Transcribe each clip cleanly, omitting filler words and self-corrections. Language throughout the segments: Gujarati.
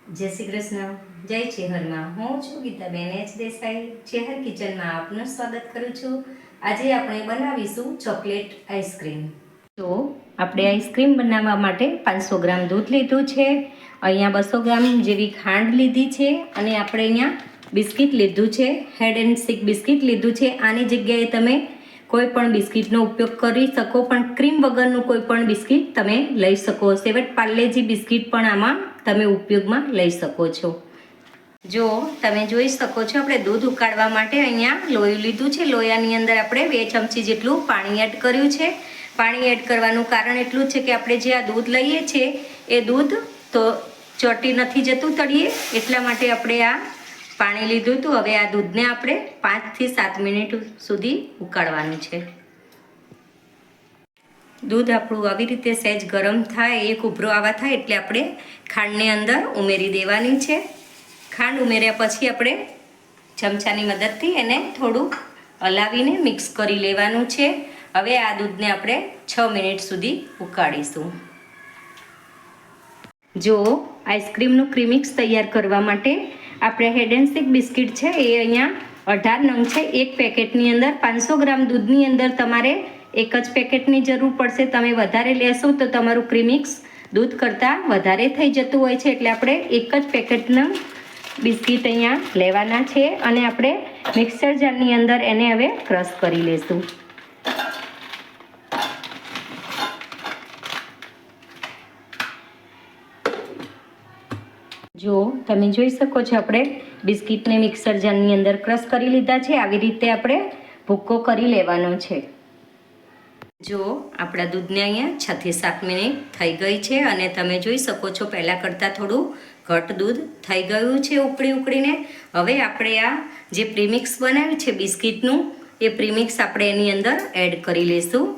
જય શ્રી કૃષ્ણ, જય ચેહરમાં. હું છું ગીતાબેન એચ દેસાઈ. ચેહર કિચનમાં આપનું સ્વાગત કરું છું. આજે આપણે બનાવીશું ચોકલેટ આઈસ્ક્રીમ. તો આપણે આઈસ્ક્રીમ બનાવવા માટે 500 ગ્રામ દૂધ લીધું છે, અહીંયા 200 ગ્રામ જેવી ખાંડ લીધી છે અને આપણે અહીંયા બિસ્કિટ લીધું છે, હેડ એન્ડ સીક બિસ્કિટ લીધું છે. આની જગ્યાએ તમે કોઈ પણ બિસ્કિટનો ઉપયોગ કરી શકો, પણ ક્રીમ વગરનું કોઈ પણ બિસ્કિટ તમે લઈ શકો. સેવટ પાર્લેજી બિસ્કિટ પણ આમાં તમે ઉપયોગમાં લઈ શકો છો. જો તમે જોઈ શકો છો, આપણે દૂધ ઉકાળવા માટે અહીંયા લોયું લીધું છે. લોયાની અંદર આપણે 2 ચમચી જેટલું પાણી એડ કર્યું છે. પાણી એડ કરવાનું કારણ એટલું છે કે આપણે જે આ દૂધ લઈએ છીએ એ દૂધ તો ચોટી નથી જતું તળીએ, એટલા માટે આપણે આ પાણી લીધું હતું. હવે આ દૂધને આપણે 5 થી 7 મિનિટ સુધી ઉકાળવાનું છે. દૂધ આપણું આવી રીતે સહેજ ગરમ થાય, એક ઉભરો આવા થાય એટલે આપણે ખાંડને અંદર ઉમેરી દેવાની છે. ખાંડ ઉમેર્યા પછી આપણે ચમચાની મદદથી એને થોડું હલાવીને મિક્સ કરી લેવાનું છે. હવે આ દૂધને આપણે 6 મિનિટ સુધી ઉકાળીશું. જો આઈસ્ક્રીમનું ક્રીમિક્સ તૈયાર કરવા માટે આપણે હેડ એન્ડ સીક બિસ્કિટ છે એ અહીંયા 18 નંગ છે. એક પેકેટની અંદર 500 ગ્રામ દૂધની અંદર તમારે એક જ પેકેટની જરૂર પડશે. તમે વધારે લેશો તો તમારું ક્રીમિક્સ દૂધ કરતાં વધારે થઈ જતું હોય છે, એટલે આપણે એક જ પેકેટના બિસ્કિટ અહીંયા લેવાના છે અને આપણે મિક્સર જારની અંદર એને હવે ક્રશ કરી લેશું. જો તમે જોઈ શકો છો, આપણે બિસ્કિટને મિક્સર જારની અંદર ક્રશ કરી લીધા છે. આવી રીતે આપણે ભૂક્કો કરી લેવાનો છે. જો આપણા દૂધને અહીંયા 6 થી 7 મિનિટ થઈ ગઈ છે અને તમે જોઈ શકો છો પહેલાં કરતાં થોડું ઘટ દૂધ થઈ ગયું છે ઉકળીને. હવે આપણે આ જે પ્રીમિક્સ બનાવ્યું છે બિસ્કિટનું, એ પ્રીમિક્સ આપણે એની અંદર એડ કરી લઈશું.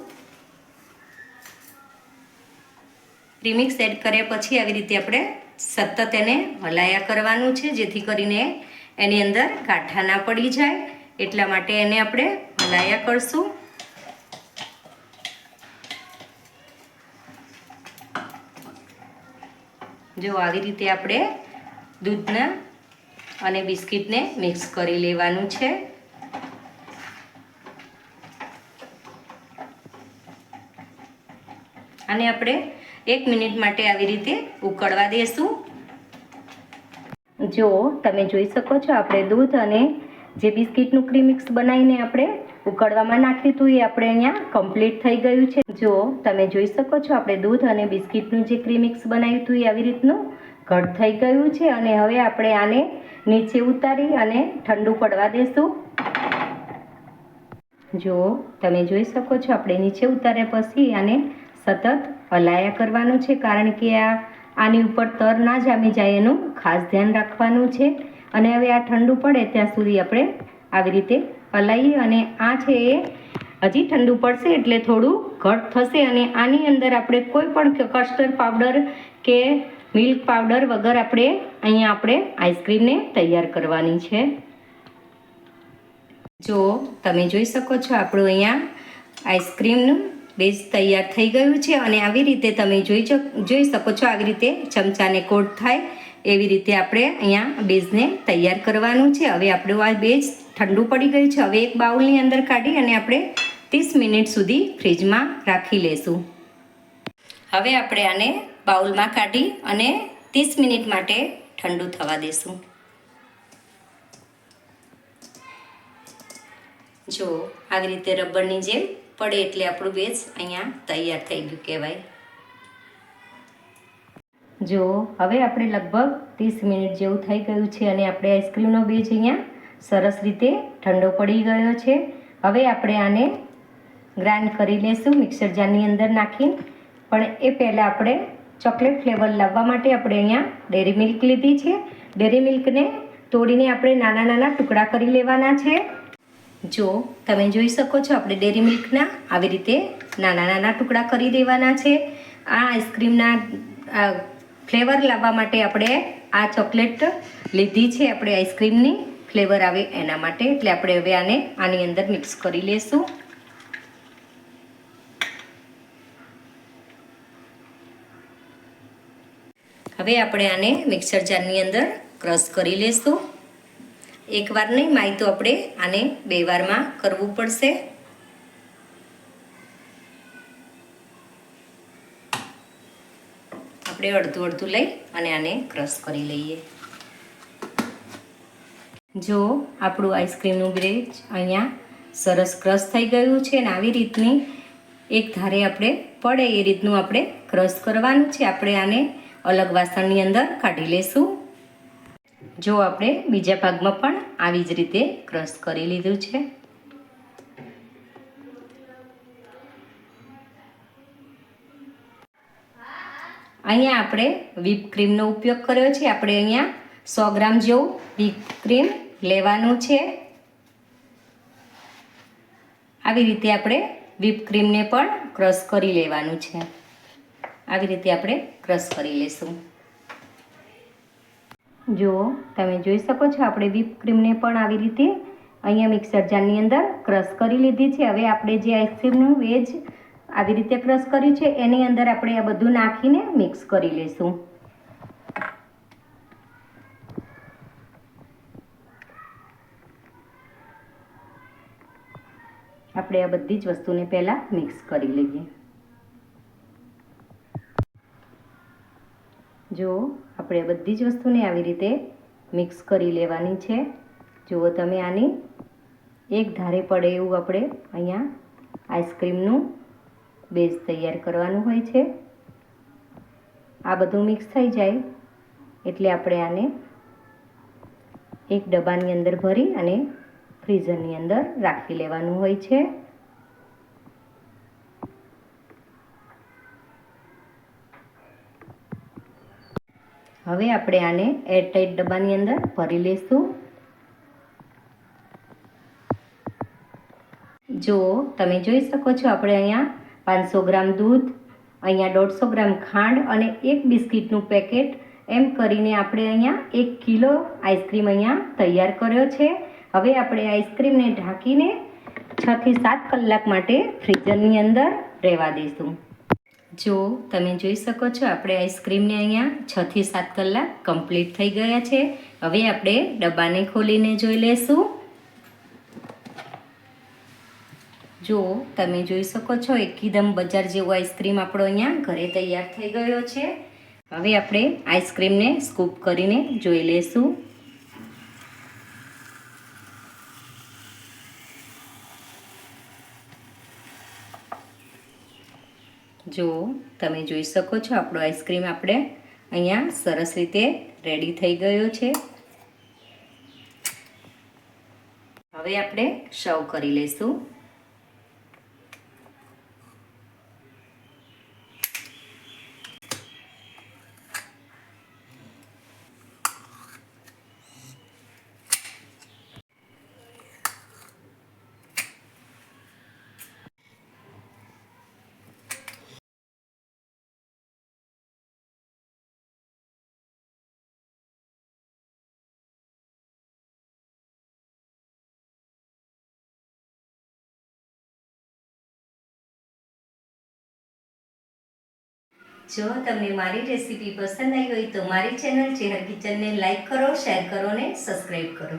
પ્રીમિક્સ એડ કર્યા પછી આવી રીતે આપણે સતત એને હલાયા કરવાનું છે, જેથી કરીને એની અંદર ગાંઠા ના પડી જાય. એટલા માટે એને આપણે હલાયા કરશું. જો આવી રીતે આપણે દૂધના અને બિસ્કિટને મિક્સ કરી લેવાનું છે. અને આપણે 1 મિનિટ માટે આવી રીતે ઉકળવા દેશું. જો તમે જોઈ શકો છો, આપણે દૂધ અને જે બિસ્કિટનું ક્રીમિક્સ બનાવીને આપણે ઉકળવામાં નાખ્યું હતું એ આપણે અહીંયા કમ્પ્લીટ થઈ ગયું છે. જો તમે જોઈ શકો છો, આપણે દૂધ અને બિસ્કિટનું જે ક્રીમિક્સ બનાવ્યું હતું એ આવી રીતનું ઘટ થઈ ગયું છે અને હવે આપણે આને નીચે ઉતારી અને ઠંડુ પડવા દેશું. જો તમે જોઈ શકો છો, આપણે નીચે ઉતાર્યા પછી આને સતત હલાયા કરવાનું છે, કારણ કે આની ઉપર તર ના જામી જાય એનું ખાસ ધ્યાન રાખવાનું છે. અને હવે આ ઠંડુ પડે ત્યાં સુધી આપણે આવી રીતે હલાવીએ. અને આ છે એ હજી ઠંડુ પડશે એટલે થોડું ઘટ થશે અને આની અંદર આપણે કોઈ પણ કસ્ટર્ડ પાવડર કે મિલ્ક પાવડર વગર આપણે આઈસ્ક્રીમને તૈયાર કરવાની છે. જો તમે જોઈ શકો છો, આપણું અહીંયા આઈસ્ક્રીમનું બેઝ તૈયાર થઈ ગયું છે અને આવી રીતે તમે જોઈ શકો છો, આવી રીતે ચમચાને કોટ થાય એવી રીતે આપણે અહીંયા બેઝને તૈયાર કરવાનું છે. હવે આપણું આ બેઝ ઠંડુ પડી ગયું છે. હવે એક બાઉલની અંદર કાઢી અને આપણે 30 મિનિટ સુધી ફ્રીજમાં રાખી લેશું. હવે આપણે આને બાઉલમાં કાઢી અને 30 મિનિટ માટે ઠંડુ થવા દેશું. જો આવી રીતે રબરની જેમ પડે એટલે આપણું બેઝ અહીંયા તૈયાર થઈ ગયું કહેવાય. જો હવે આપણે લગભગ 30 મિનિટ જેવું થઈ ગયું છે અને આપણે આઈસ્ક્રીમનો બેઝ અહીંયા સરસ રીતે ઠંડો પડી ગયો છે. હવે આપણે આને ગ્રાઇન્ડ કરી લેશું મિક્સર જારની અંદર નાખી. પણ એ પહેલાં આપણે ચોકલેટ ફ્લેવર લાવવા માટે આપણે અહીંયા ડેરી મિલ્ક લીધી છે. ડેરી મિલ્કને તોડીને આપણે નાના નાના ટુકડા કરી લેવાના છે. જો તમે જોઈ શકો છો, આપણે ડેરી મિલ્કના આવી રીતે નાના નાના ટુકડા કરી દેવાના છે. આ આઈસ્ક્રીમના ફ્લેવર લાવવા માટે આપણે આ ચોકલેટ લીધી છે, આપણે આઈસ્ક્રીમની ફ્લેવર આવે એના માટે. એટલે આપણે હવે આની અંદર મિક્સ કરી લેશું. હવે આપણે આને મિક્સર જારની અંદર ક્રશ કરી લઈશું. એકવાર નહીં માય તો આપણે આને 2 વારમાં કરવું પડશે. આપણે અડધું અડધું લઈ અને આને ક્રશ કરી લઈએ. જો આપણું આઈસ્ક્રીમનું બ્રેજ અહીંયા સરસ ક્રશ થઈ ગયું છે અને આવી રીતની એક ધારે આપણે પડે એ રીતનું આપણે ક્રશ કરવાનું છે. આપણે આને અલગ વાસણની અંદર કાઢી લેશું. જો આપણે બીજા ભાગમાં પણ આવી જ રીતે ક્રશ કરી લીધું છે. અહીંયા આપણે વ્હીપ ક્રીમનો ઉપયોગ કર્યો છે. આપણે અહીંયા 100 ગ્રામ જેવું વ્હીપ ક્રીમ લેવાનું છે. આવી રીતે આપણે વ્હીપ ક્રીમને પણ ક્રશ કરી લેવાનું છે. આવી રીતે આપણે ક્રશ કરી લેશું. જો તમે જોઈ શકો છો આપણે વ્હીપ ક્રીમને પણ આવી રીતે અહીંયા મિક્સર જારની અંદર ક્રશ કરી લીધી છે. હવે આપણે જે આઈસ્ક્રીમનું વેજ આવી રીતે ક્રશ કર્યું છે એની અંદર આપણે આ બધું નાખીને મિક્સ કરી લઈશું. આપણે આ બધી જ વસ્તુને પહેલાં મિક્સ કરી લઈએ. જો આપણે બધી જ વસ્તુને આવી રીતે મિક્સ કરી લેવાની છે. જુઓ તમે આની એક ધારે પડે એવું આપણે અહીંયા આઈસ્ક્રીમનું બેઝ તૈયાર કરવાનું હોય છે. આ બધું મિક્સ થઈ જાય એટલે આપણે આને એક ડબ્બાની અંદર ભરી અને ફ્રીઝરની અંદર રાખી લેવાનું હોય છે. હવે આપણે આને એરટાઈટ ડબ્બાની અંદર ભરી લઈશું. જો તમે જોઈ શકો છો આપણે અહીંયા 500 ગ્રામ દૂધ, અહીંયા 150 ગ્રામ ખાંડ અને 1 બિસ્કિટનું પેકેટ એમ કરીને આપણે અહીંયા 1 કિલો આઈસ્ક્રીમ અહીંયા તૈયાર કર્યો છે. હવે આપણે આઈસ્ક્રીમને ઢાંકીને 6 થી 7 કલાક માટે ફ્રીઝરની અંદર રહેવા દઈશું. જો તમે જોઈ શકો છો આપણે આઈસ્ક્રીમને અહીંયા 6 થી 7 કલાક કમ્પ્લીટ થઈ ગયા છે. હવે આપણે ડબ્બાને ખોલીને જોઈ લઈશું. જો તમે જોઈ શકો છો એકદમ બજાર જેવો આઈસ્ક્રીમ આપણો અહીંયા ઘરે તૈયાર થઈ ગયો છે. હવે આપણે આઈસ્ક્રીમને સ્કૂપ કરીને જોઈ લઈશું. જો તમે જોઈ શકો છો આપણો આઈસ્ક્રીમ આપણે અહીંયા સરસ રીતે રેડી થઈ ગયો છે. હવે આપણે સર્વ કરી લઈશું. જો તમને મારી રેસીપી પસંદ આવી હોય તો મારી ચેનલ ચેહર કિચનને લાઈક કરો, શેર કરો અને સબસ્ક્રાઈબ કરો.